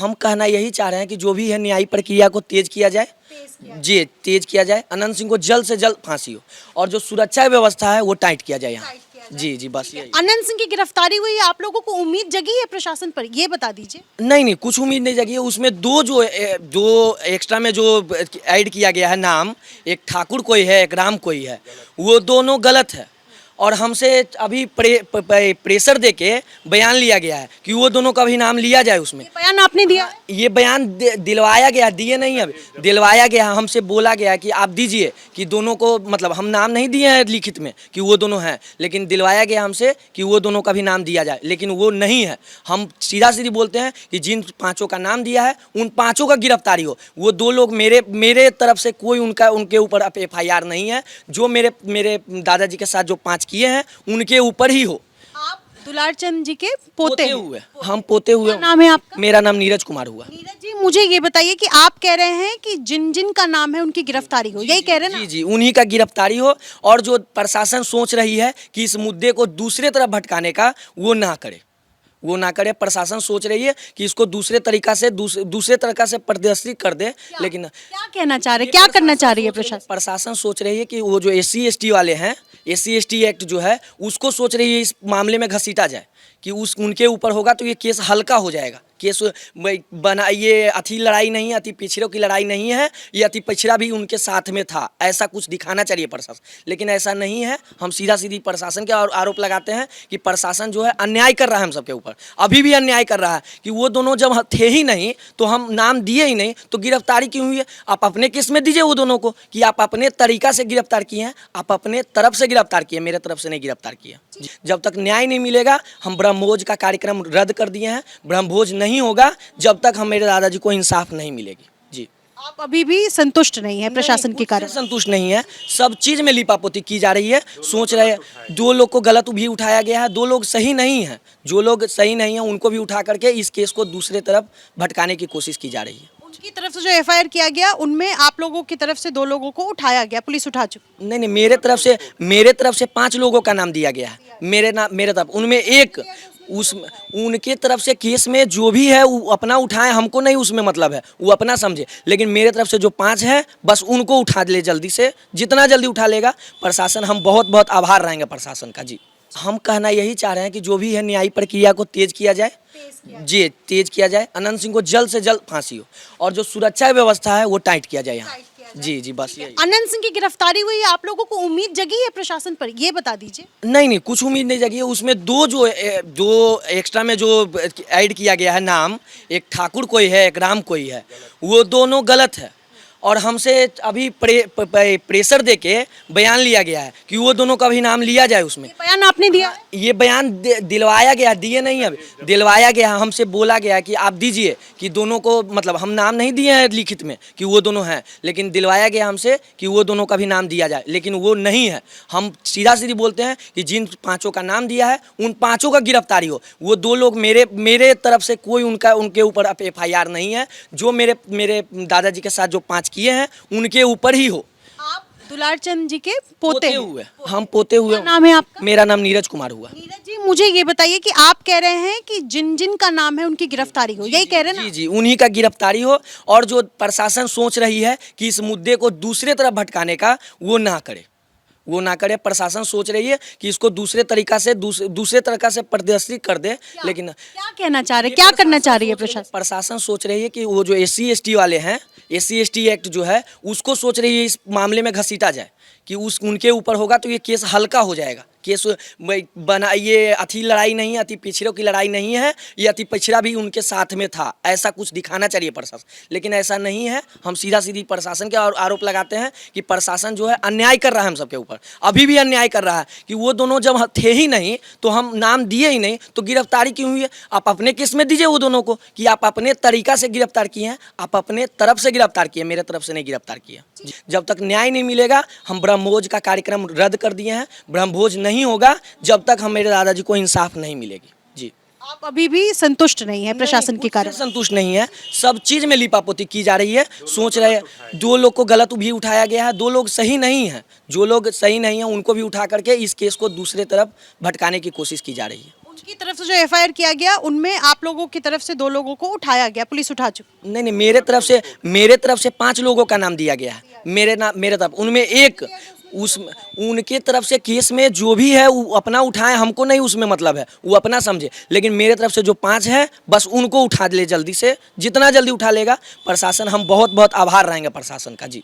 हम कहना यही चाह रहे हैं कि जो भी है न्यायिक प्रक्रिया को तेज किया जाए, जी तेज किया जाए। अनंत सिंह को जल्द से जल्द फांसी हो और जो सुरक्षा व्यवस्था है वो टाइट किया जाए यहाँ। जी जी बस यही। अनंत सिंह की गिरफ्तारी हुई, आप लोगों को उम्मीद जगी है प्रशासन पर, ये बता दीजिए। नहीं कुछ उम्मीद नहीं जगी है। उसमें दो एक्स्ट्रा में जो ऐड किया गया है नाम, एक ठाकुर कोई है एक राम कोई है, वो दोनों गलत है और हमसे अभी प्रेशर देके बयान लिया गया है कि वो दोनों का भी नाम लिया जाए उसमें। बयान आपने दिया? ये बयान दिलवाया गया, दिए नहीं अभी, दिलवाया गया। हमसे बोला गया कि आप दीजिए कि दोनों को, मतलब हम नाम नहीं दिए हैं लिखित में कि वो दोनों हैं, लेकिन दिलवाया गया हमसे कि वो दोनों का भी नाम दिया जाए, लेकिन वो नहीं है। हम सीधा सीधी बोलते हैं कि जिन पाँचों का नाम दिया है उन पाँचों का गिरफ्तारी हो। वो दो लोग मेरे तरफ से कोई उनके ऊपर FIR नहीं है। जो मेरे दादाजी के साथ जो 5 किए हैं उनके ऊपर ही हो। आप दुलार चंद जी के पोते हुए, हम पोते हुए। क्या नाम है आपका? मेरा नाम नीरज कुमार हुआ। नीरज जी, मुझे ये बताइए कि आप कह रहे हैं कि जिन जिन का नाम है उनकी गिरफ्तारी हो, यही कह रहे हैं ना? जी उन्हीं का गिरफ्तारी हो और जो प्रशासन सोच रही है कि इस मुद्दे को दूसरे तरफ भटकाने का, वो ना करे। प्रशासन सोच रही है कि इसको दूसरे तरीका से प्रदर्शित कर दे, लेकिन क्या कहना चाह रहे, क्या करना चाह रही है प्रशासन? प्रशासन सोच रही है कि वो जो SC ST वाले हैं, SC ST एक्ट जो है उसको सोच रही है इस मामले में घसीटा जाए कि उनके ऊपर होगा तो ये केस हल्का हो जाएगा। केस ये अति लड़ाई नहीं है, अति पिछड़ों की लड़ाई नहीं है, ये अति पिछड़ा भी उनके साथ में था, ऐसा कुछ दिखाना चाहिए प्रशासन, लेकिन ऐसा नहीं है। हम सीधा सीधी प्रशासन के आरोप लगाते हैं कि प्रशासन जो है अन्याय कर रहा है हम सबके ऊपर, अभी भी अन्याय कर रहा है कि वो दोनों जब थे ही नहीं तो हम नाम दिए ही नहीं तो गिरफ्तारी क्यों हुई है? आप अपने केस में दीजिए वो दोनों को कि आप अपने तरीका से गिरफ्तार किए हैं, आप अपने तरफ से गिरफ्तार किए, मेरे तरफ से नहीं गिरफ्तार किए। जब तक न्याय नहीं मिलेगा हम ब्रह्मभोज का कार्यक्रम रद्द कर दिए हैं। ब्रह्मभोज नहीं होगा जब तक हम मेरे दादाजी को इंसाफ नहीं मिलेगी। जी आप अभी भी संतुष्ट नहीं है प्रशासन के कारण? संतुष्ट नहीं है, सब चीज में लिपापोती की जा रही है। सोच रहे हैं 2 लोग को गलत भी उठाया गया है, 2 लोग सही नहीं हैं, जो लोग सही नहीं है उनको भी उठा करके इस केस को दूसरे तरफ भटकाने की कोशिश की जा रही है। उनकी तरफ से जो FIR किया गया उनमें आप लोगों की तरफ से 2 लोगों को उठाया गया, पुलिस उठा चुकी? नहीं मेरे तरफ से 5 लोगों का नाम दिया गया है। मेरे तरफ उनमें एक उनके तरफ से केस में जो भी है वो अपना उठाए, हमको नहीं उसमें मतलब है, वो अपना समझे, लेकिन मेरे तरफ से जो 5 है बस उनको उठा ले जल्दी से, जितना जल्दी उठा लेगा प्रशासन। हम बहुत आभार रहेंगे प्रशासन का। जी हम कहना यही चाह रहे हैं कि जो भी है न्यायिक प्रक्रिया को तेज किया जाए, जी तेज किया जाए। अनंत सिंह को जल्द से जल्द फांसी हो और जो सुरक्षा व्यवस्था है वो टाइट किया जाए यहाँ। जी बस यही। अनंत सिंह की गिरफ्तारी हुई, आप लोगों को उम्मीद जगी है प्रशासन पर, ये बता दीजिए। नहीं कुछ उम्मीद नहीं जगी है। उसमें दो एक्स्ट्रा में जो ऐड किया गया है नाम, एक ठाकुर कोई है एक राम कोई है, वो दोनों गलत है और हमसे अभी प्रेशर देके बयान लिया गया है कि वो दोनों का भी नाम लिया जाए उसमें। बयान आपने दिया? ये बयान दिलवाया गया, दिए नहीं अभी, दिलवाया गया। हमसे बोला गया कि आप दीजिए कि दोनों को, मतलब हम नाम नहीं दिए हैं लिखित में कि वो दोनों हैं, लेकिन दिलवाया गया हमसे कि वो दोनों का भी नाम दिया जाए, लेकिन वो नहीं है। हम सीधा सीधी बोलते हैं कि जिन 5 का नाम दिया है उन 5 का गिरफ्तारी हो। वो 2 लोग मेरे तरफ से कोई उनके ऊपर FIR नहीं है। जो मेरे दादाजी के साथ जो 5 किए हैं उनके ऊपर ही हो। आप दुलार चंद जी के पोते हुए, हम पोते हुए। क्या नाम है आपका? मेरा नाम नीरज कुमार हुआ। नीरज जी, मुझे ये बताइए कि आप कह रहे हैं कि जिन जिन का नाम है उनकी गिरफ्तारी हो, यही कह रहे हैं ना? जी उन्हीं का गिरफ्तारी हो और जो प्रशासन सोच रही है कि इस मुद्दे को दूसरे तरफ भटकाने का, वो ना करे। प्रशासन सोच रही है कि इसको दूसरे तरीका से प्रदर्शित कर दे, लेकिन क्या कहना चाह रहे, क्या करना चाह रही है प्रशासन? प्रशासन सोच रही है कि वो जो SC ST वाले हैं, SC ST एक्ट जो है उसको सोच रही है इस मामले में घसीटा जाए कि उनके ऊपर होगा तो ये केस हल्का हो जाएगा। केस ये अति लड़ाई नहीं है, अति पिछड़ों की लड़ाई नहीं है, ये अति पिछड़ा भी उनके साथ में था, ऐसा कुछ दिखाना चाहिए प्रशासन, लेकिन ऐसा नहीं है। हम सीधा सीधी प्रशासन के आरोप लगाते हैं कि प्रशासन जो है अन्याय कर रहा है हम सबके ऊपर, अभी भी अन्याय कर रहा है कि वो दोनों जब थे ही नहीं तो हम नाम दिए ही नहीं तो गिरफ्तारी क्यों हुई है? आप अपने केस में दीजिए वो दोनों को कि आप अपने तरीका से गिरफ्तार किए हैं, आप अपने तरफ से गिरफ्तार किए, मेरे तरफ से नहीं गिरफ्तार किए। जब तक न्याय नहीं मिलेगा हम ब्रह्मभोज का कार्यक्रम रद्द कर दिए हैं। ब्रह्मभोज नहीं होगा जब तक हम मेरे दादाजी को इंसाफ नहीं मिलेगी। जी आप अभी भी संतुष्ट नहीं है प्रशासन के कारण? संतुष्ट नहीं है, सब चीज में लिपापोती की जा रही है। सोच रहे हैं 2 लोग को गलत भी उठाया गया है, 2 लोग सही नहीं हैं, जो लोग सही नहीं हैं उनको भी उठा करके इस केस को दूसरे तरफ भटकाने की कोशिश की जा रही है। उनकी तरफ से जो एफआईआर किया गया उनमें आप लोगों की तरफ से 2 लोगों को उठाया गया, पुलिस उठा चुकी। नहीं नहीं, मेरे तरफ से 5 लोगों का नाम दिया गया है। मेरे तरफ उनमें एक उस उनके तरफ से केस में जो भी है वो अपना उठाए, हमको नहीं उसमें मतलब है, वो अपना समझे। लेकिन मेरे तरफ से जो 5 है बस उनको उठा ले जल्दी से, जितना जल्दी उठा लेगा प्रशासन, हम बहुत बहुत आभार रहेंगे प्रशासन का जी।